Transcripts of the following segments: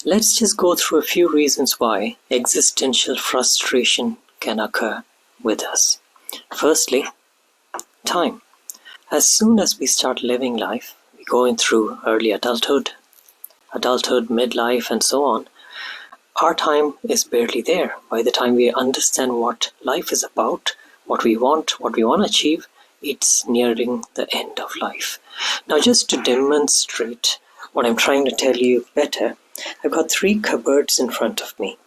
Let's just go through a few reasons why existential frustration can occur with us. Firstly, time. As soon as we start living life, we go in through early adulthood, midlife, and so on. Our time is barely there. By the time we understand what life is about, what we want to achieve, it's nearing the end of life. Now, just to demonstrate what I'm trying to tell you better, I've got 3 cupboards in front of me.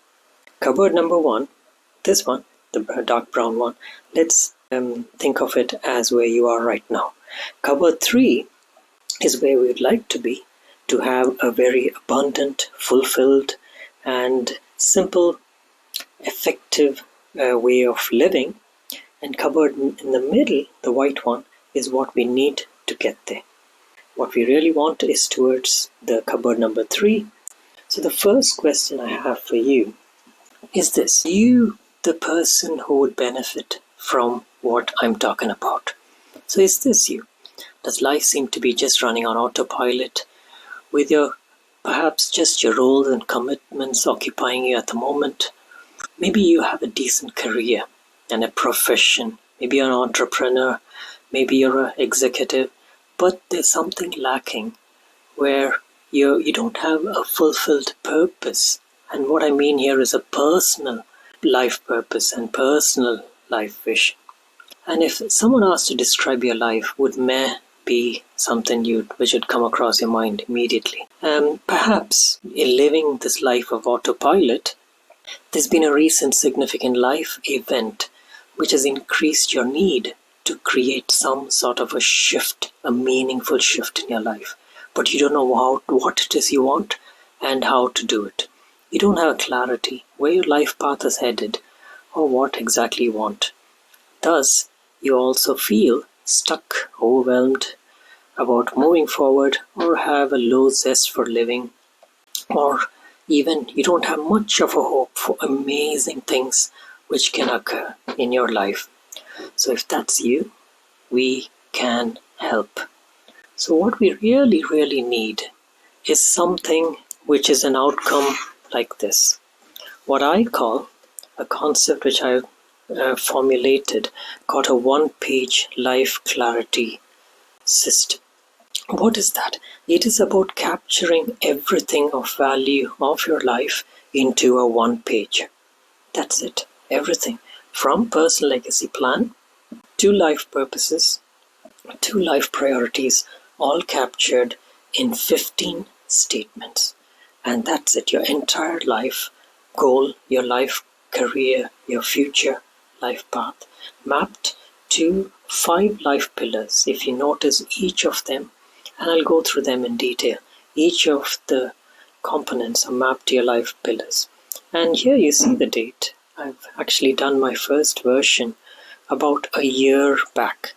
Cupboard number 1, this one, the dark brown one, let's think of it as where you are right now. Cupboard 3 is where we would like to be, to have a very abundant, fulfilled, and simple, effective way of living. And cupboard in the middle, the white one, is what we need to get there. What we really want is towards the cupboard number 3. So the first question I have for you is this. Are you the person who would benefit from what I'm talking about? So is this you? Does life seem to be just running on autopilot with perhaps just your roles and commitments occupying you at the moment? Maybe you have a decent career and a profession. Maybe you're an entrepreneur. Maybe you're an executive. But there's something lacking where you don't have a fulfilled purpose. And what I mean here is a personal life purpose and personal life vision. And if someone asked to describe your life, would meh be something which would come across your mind immediately? Perhaps in living this life of autopilot, there's been a recent significant life event which has increased your need to create some sort of a shift, a meaningful shift in your life. But you don't know what it is you want and how to do it. You don't have a clarity where your life path is headed or what exactly you want. Thus, you also feel stuck, overwhelmed about moving forward, or have a low zest for living, or even you don't have much of a hope for amazing things which can occur in your life. So if that's you, we can help. So what we really, really need is something which is an outcome like this. What I call a concept which I formulated called a one-page Lifeclarity system. What is that? It is about capturing everything of value of your life into a one page. That's it. Everything. From personal legacy plan to life purposes to life priorities, all captured in 15 statements. And that's it. Your entire life goal, your life career, your future life path, mapped to 5 life pillars. If you notice each of them, and I'll go through them in detail, each of the components are mapped to your life pillars. And here you see the date. I've actually done my first version about a year back.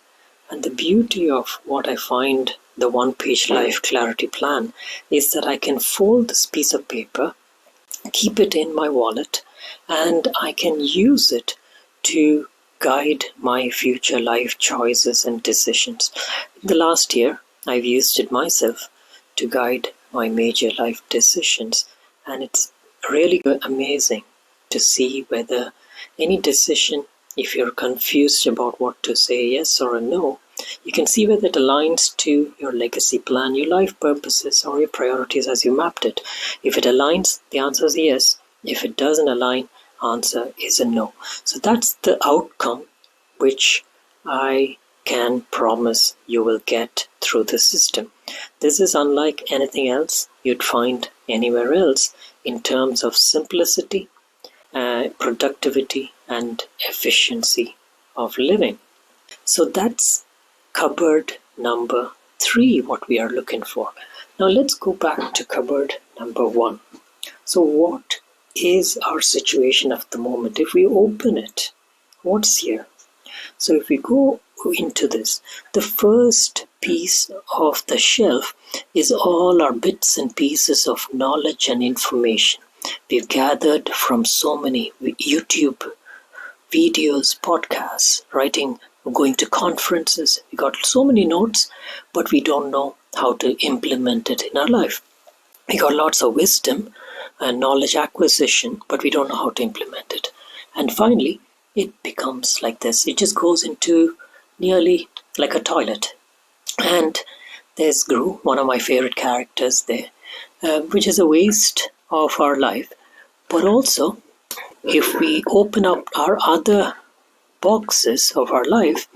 And the beauty of what I find the one-page Lifeclarity plan is that I can fold this piece of paper, keep it in my wallet, and I can use it to guide my future life choices and decisions. In the last year, I've used it myself to guide my major life decisions, and it's really amazing to see whether any decision, if you're confused about what to say, yes or a no, you can see whether it aligns to your legacy plan, your life purposes, or your priorities as you mapped it. If it aligns, the answer is yes. If it doesn't align, answer is a no. So that's the outcome which I can promise you will get through the system. This is unlike anything else you'd find anywhere else in terms of simplicity, productivity, and efficiency of living. So that's cupboard number 3, what we are looking for. Now let's go back to cupboard number 1. So what is our situation at the moment? If we open it, what's here? So if we go into this, the first piece of the shelf is all our bits and pieces of knowledge and information we've gathered from so many YouTube videos, podcasts, writing, going to conferences. We got so many notes, but we don't know how to implement it in our life. We got lots of wisdom, knowledge acquisition, but we don't know how to implement it. And finally, it becomes like this. It just goes into nearly like a toilet. And there's Gru, one of my favorite characters there, which is a waste of our life. But also, if we open up our other boxes of our life,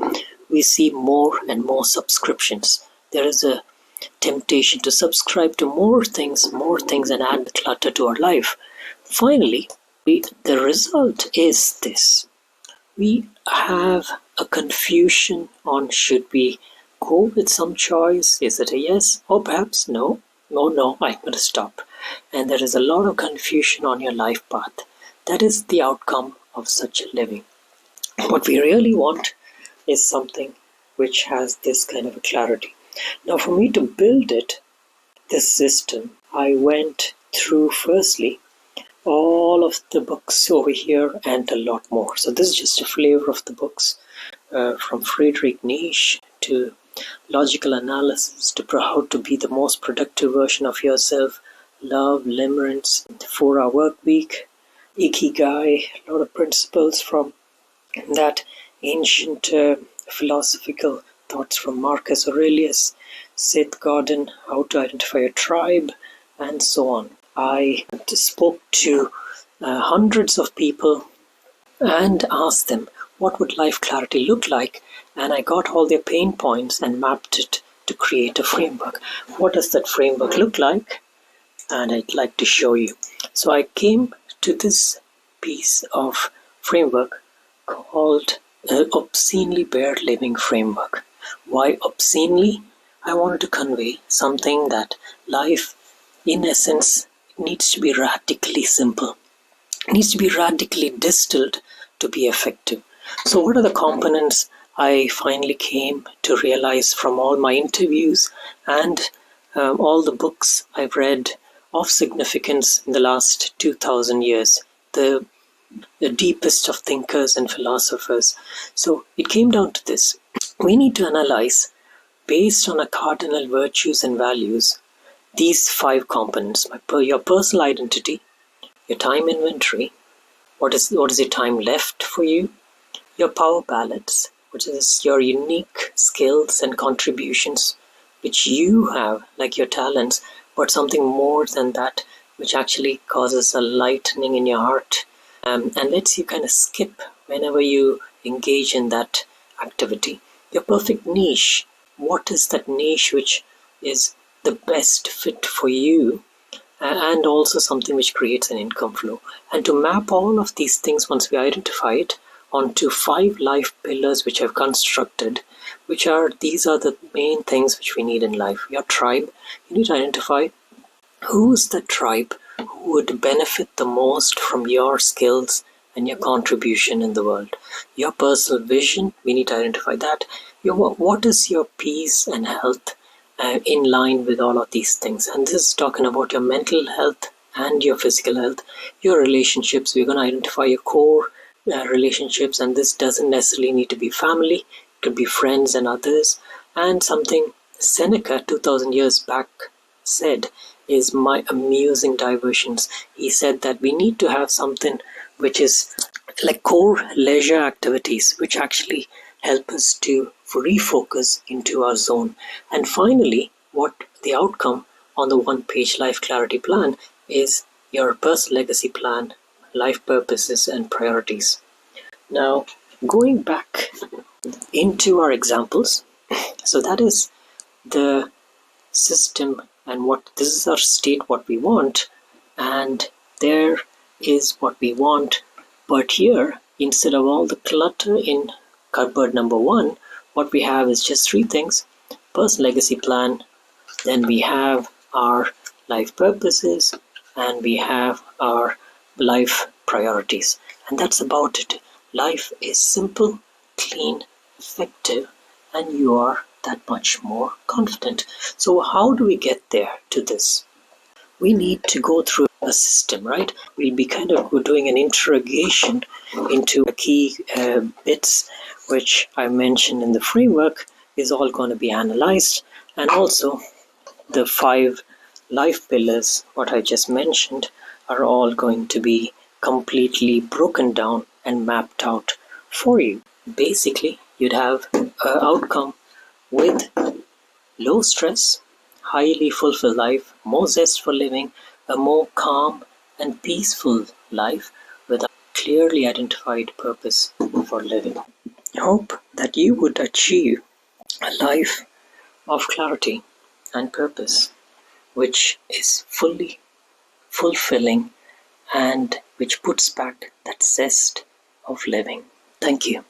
we see more and more subscriptions. There is a temptation to subscribe to more things, and add clutter to our life. Finally, the result is this. We have a confusion on should we go with some choice? Is it a yes? Or perhaps no. No, I'm going to stop. And there is a lot of confusion on your life path. That is the outcome of such a living. What we really want is something which has this kind of a clarity. Now, for me to build this system, I went through firstly all of the books over here and a lot more. So this is just a flavor of the books, from Friedrich Nietzsche to logical analysis to how to be the most productive version of yourself, love, limerence, the 4-hour work week, Ikigai, a lot of principles from that ancient philosophical thoughts from Marcus Aurelius, Seth Godin, how to identify a tribe, and so on. I spoke to hundreds of people and asked them what would life clarity look like, and I got all their pain points and mapped it to create a framework. What does that framework look like? And I'd like to show you. So I came to this piece of framework called Obscenely Bare Living Framework. Why obscenely? I wanted to convey something that life, in essence, needs to be radically simple. It needs to be radically distilled to be effective. So what are the components I finally came to realize from all my interviews and all the books I've read of significance in the last 2,000 years, the deepest of thinkers and philosophers. So it came down to this. We need to analyze, based on a cardinal virtues and values, these 5 components: your personal identity, your time inventory, what is your time left for you, your power balance, which is your unique skills and contributions which you have, like your talents, but something more than that, which actually causes a lightening in your heart and lets you kind of skip whenever you engage in that activity. Your perfect niche. What is that niche which is the best fit for you, and also something which creates an income flow? And to map all of these things, once we identify it, onto 5 life pillars which I've constructed, these are the main things which we need in life. Your tribe. You need to identify who's the tribe who would benefit the most from your skills and your contribution in the world. Your personal vision, we need to identify that. What is your peace and health in line with all of these things? And this is talking about your mental health and your physical health. Your relationships, we're going to identify your core relationships, and this doesn't necessarily need to be family. It could be friends and others. And something Seneca 2,000 years back said is my amusing diversions. He said that we need to have something which is like core leisure activities, which actually help us to refocus into our zone. And finally, what the outcome on the one-page life clarity plan is your personal legacy plan, life purposes and priorities. Now, going back into our examples, so that is the system, and this is our state, what we want, and there is what we want. But here, instead of all the clutter in cupboard number 1, what we have is just 3 things: personal legacy plan, then we have our life purposes, and we have our life priorities. And that's about it. Life is simple, clean, effective, and you are that much more confident. So how do we get there to this? We need to go through a system, right? We'll be kind of doing an interrogation into the key bits which I mentioned in the framework is all going to be analyzed, and also the 5 life pillars, what I just mentioned, are all going to be completely broken down and mapped out for you. Basically, you'd have an outcome with low stress, highly fulfilled life, more zest for living, a more calm and peaceful life with a clearly identified purpose for living. I hope that you would achieve a life of clarity and purpose, which is fully fulfilling and which puts back that zest of living. Thank you.